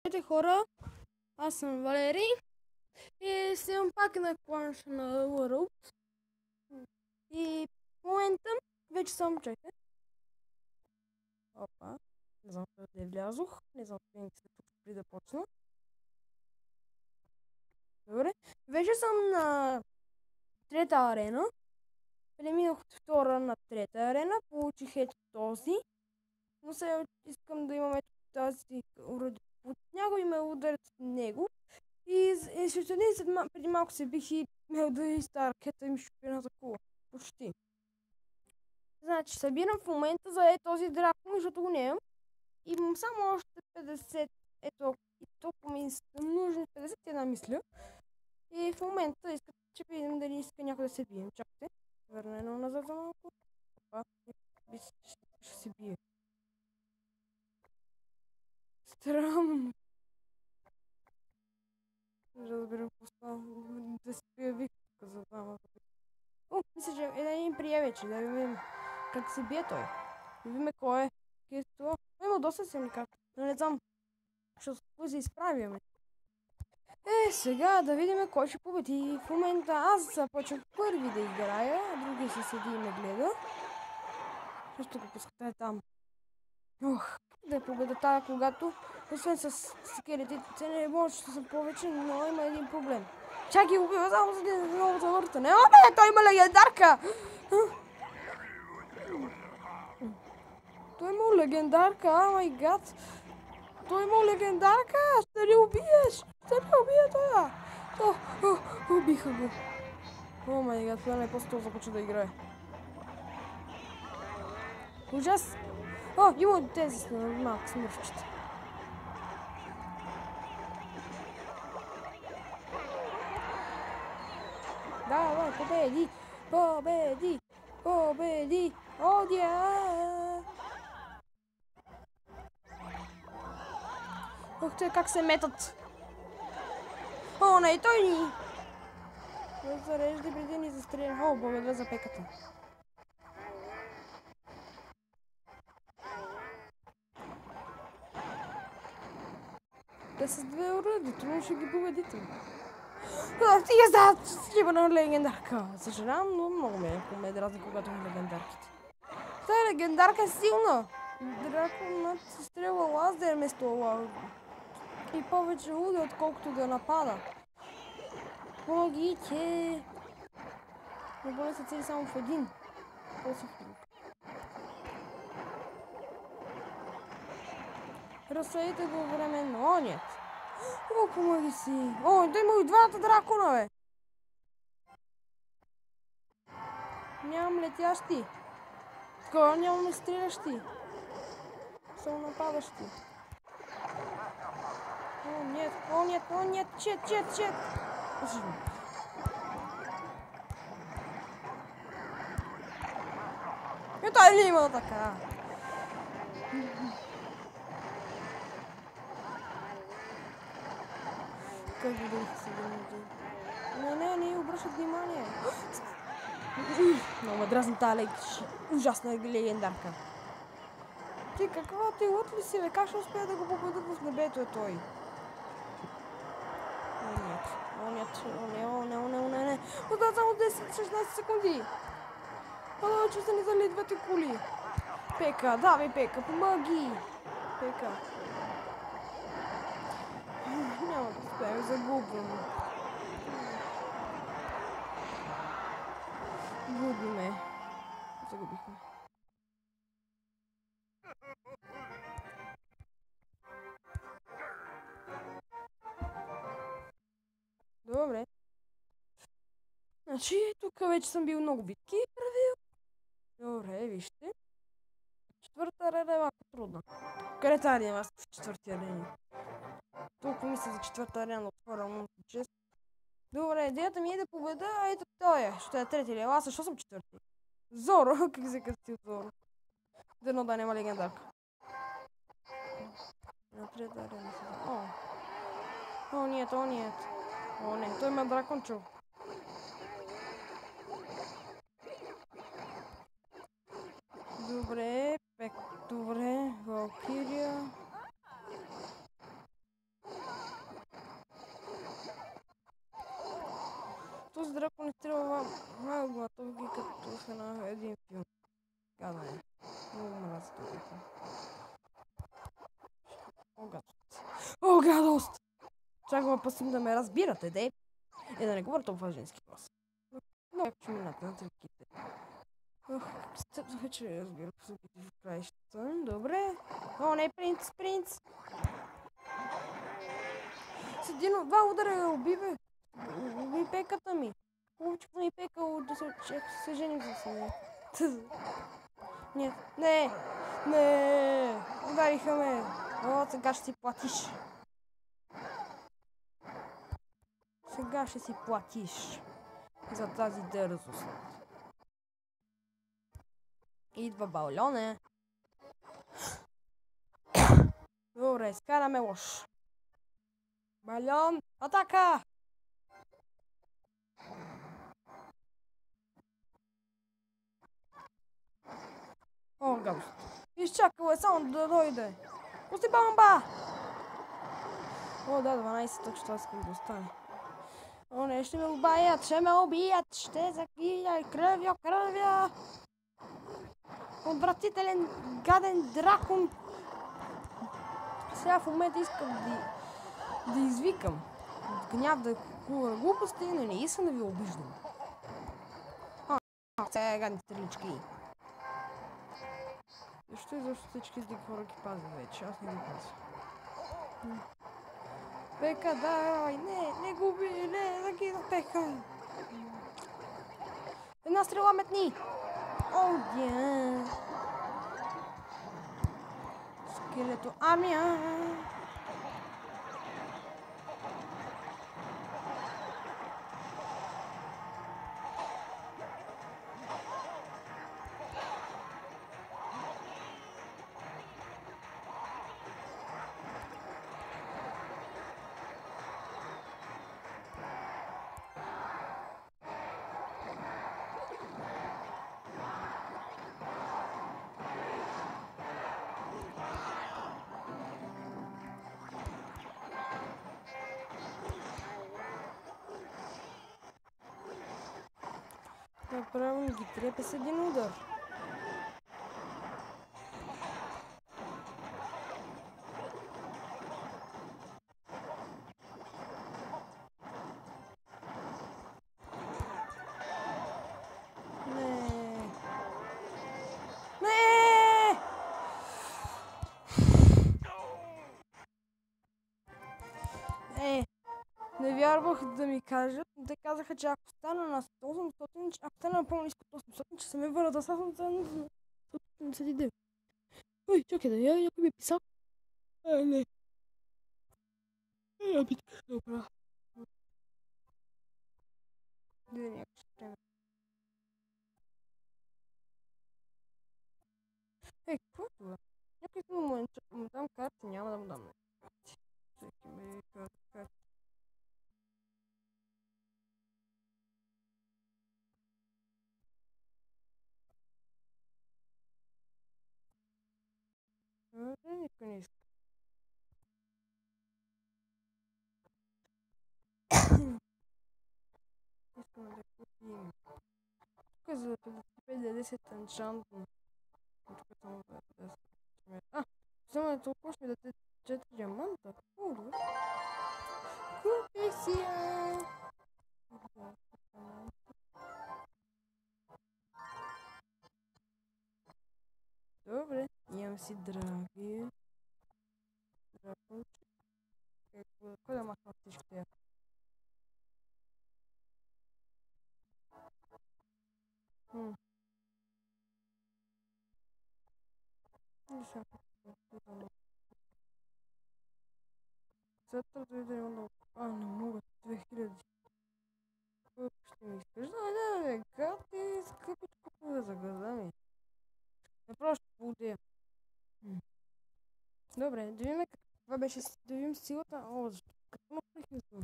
Здравейте хора, аз съм Валери и снимам пак на Clash на World. И в момента вече съм, чакай. Опа, не знам къде влязох, не знам къде се тук преди да почна. Добре, вече съм на трета арена. Преминах от втора на трета арена, получих ето този. Но сега искам да имам ето тази уроди. Някой ме ударят с него. И преди малко се бих и мел да изтара ракета и ми шопирната кола. Почти. Значи, събирам в момента за този дракон, защото го нямам. И имам само още 50. Ето, и толкова ми са нужни 51, мисля. И в момента искат, че видим дали иска някой да се бием. Чакайте. Върна едно назад за малко. Опа, ще се бие. Странно. Не разбирам какво става. Да се появи за двама. О, мисля, че един прие вече. Да видим как се бие той. Да видим кой е. Това. Има доста силни карти. Но не знам. Защото кой се изправяме. Сега да видим кой ще победи. В момента аз започвам първи да играя, а другия се седи и ме гледа. Също го пускате е там. Ох, да победа тая, когато освен с скелетите не може да съм повече, но има един проблем. Чакай, убива само за един много завъртане. О, бе, той има легендарка! Той има легендарка, о май гад! Той има легендарка! Ще ли убиеш? Ще ли убие това? Убиха го. О май гад, това не е просто започва да играе. Ужас! О, има тези малко смърчета. Да, победи! Победи! Победи! Одя! Ох, те как се метат! О, не, той ни! Да зарежда преди ни застреля. О, благодаря за пеката. Те с две уроди, трудно ще ги победите. Стига зад! Ще има на легендарка. Съжалявам, но много ме дразни, когато има легендарките. Тая легендарка е силна. Драконът се стрелва лазер вместо лазер. И повече уди, отколкото да напада. Помогите! Не боля се цели само в един. После в друг. Разсъдите го временно. О, нет! О, помоги си! О, да има и двата дракона, бе! Нямам летящи. Такова нямаме стрелящи. Само нападащи. О, нет, о, нет, о, нет, чет! Ето е ли има така? Как ви да се върнете? Не, обръщат внимание. Много ме дразни тази ужасна легендарка. Ти каква ти лут ли си, бе? Как ще успея да го победят в небето е той? О, не. Отдават само 10-16 секунди. О, че са ни зали двете кули. Пека, давай Пека, помоги. Пека. Няма да успеем, загубвам. Губиме. Загубихме. Добре. Значи, тук вече съм бил много битки правил. Добре, вижте. Четвърта арена е малко трудна. Къде тази арена аз в четвъртия арена? Толкова мисля за четвърта арена от хора, но чест. Добре, идеята ми е да победа, а ето той е. Ще е трети лева, аз защо съм четвърти? Зоро, как се кръсти от Зоро? Дано да няма легендарка. На трета арена сега. О, нет. О, не, той има дракончо. Добре, Валкирия. гадост. О, гадост! Чакам пъсим да ме разбирате, де. И да не говоря толкова женски глас. Но как ще минат на триките. Вече разбира посъбите в краищата. Добре. О, не, принц! С един от два удара я уби пеката ми. Хубаво, че ми пекал да се женим с нея. Не! Удариха ме. О, сега ще си платиш. Сега ще си платиш за тази дързост. Идва балоне. Добре, скараме лош. Балон, атака! О, гадост. Изчакал е само да дойде. Пусти бомба! О, да, 12 точно това искам да остане. О, не, ще ме убият, ще закиля, кръвя! Отвратителен, гаден дракон. Сега в момента искам да извикам. От гняв да кува глупости, но не искам да ви обиждам. Сега гадни стрелички. Защо изобщо всички зли хора ги пазят вече? Аз не ги пазя. Пека, давай, не губи, не, закида Пека. Една стрела метни. О, дя. Скелето армия. Направо ги трепе с един удар. Не вярвах да ми кажат. Те казаха, че ако стана на 800, ако стана на по-ниско от 800, че се ме върна да стана на 179. Ой, чакай да я, някой ми е писал. Не. Я битка ще оправя. Дай някакво време. Какво е това? Някой му дам карти, няма да му дам карти. Всеки ме карти. Никой не иска. Искаме да купим. Тук е за 55-10 анчантно. Тук само да се... Само толкова ще ми даде 4 диаманта. О, добре. Купих си я! Добре, имам си драги. Драконче. Кой да махна всички тя? Център дойде много. Не мога. 2000. Колко ще ми искаш? Да, карти, скъпи купове за глаза ми. Направо ще полудея. Добре, да видим каква беше, да видим силата. О, защо? Какво направихме това?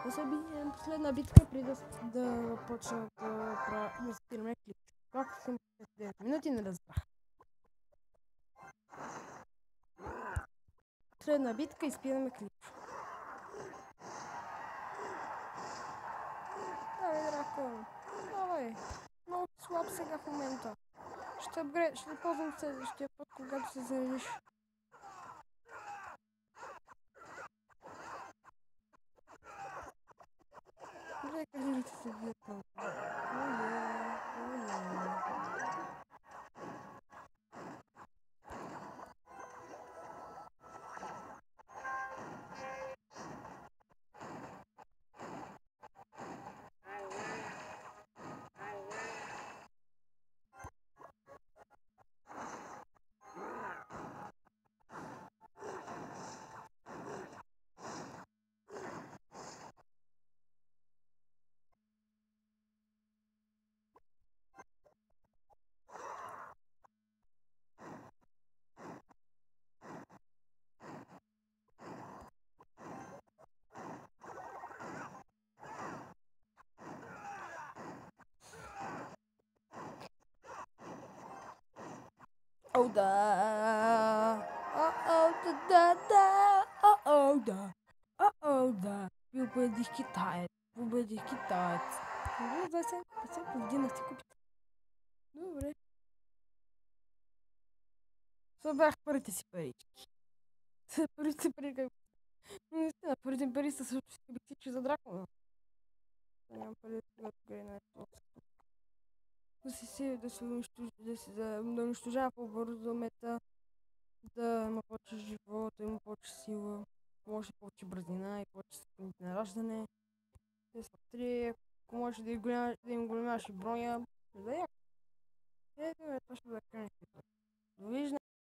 Да се бием последна битка, преди да почна да спираме клип. Как съм 9 минути, не разбрах. Последна битка и спираме клип. Давай, дракон. Давай. Много слаб сега в момента. Ще ползвам следващия път, когато се заредиш. се вие там. Ое. Oh да. Oh да. Oh да. Oh да. Ви победих китаец. Победих китаец. Добре, да се повдигнах ти купите. Добре. Събрах първите си парички. Първите си пари как... Наистина, първите пари са също си битичи за дракона. Нямам пари да гре на това. Да унищожава по-бързо мета, да има повече живот, да има повече сила, може повече бързина и повече секунди на раждане. Те са три, ако може да им големяваш и броня, да я. Това ще да крайне. Довиждане.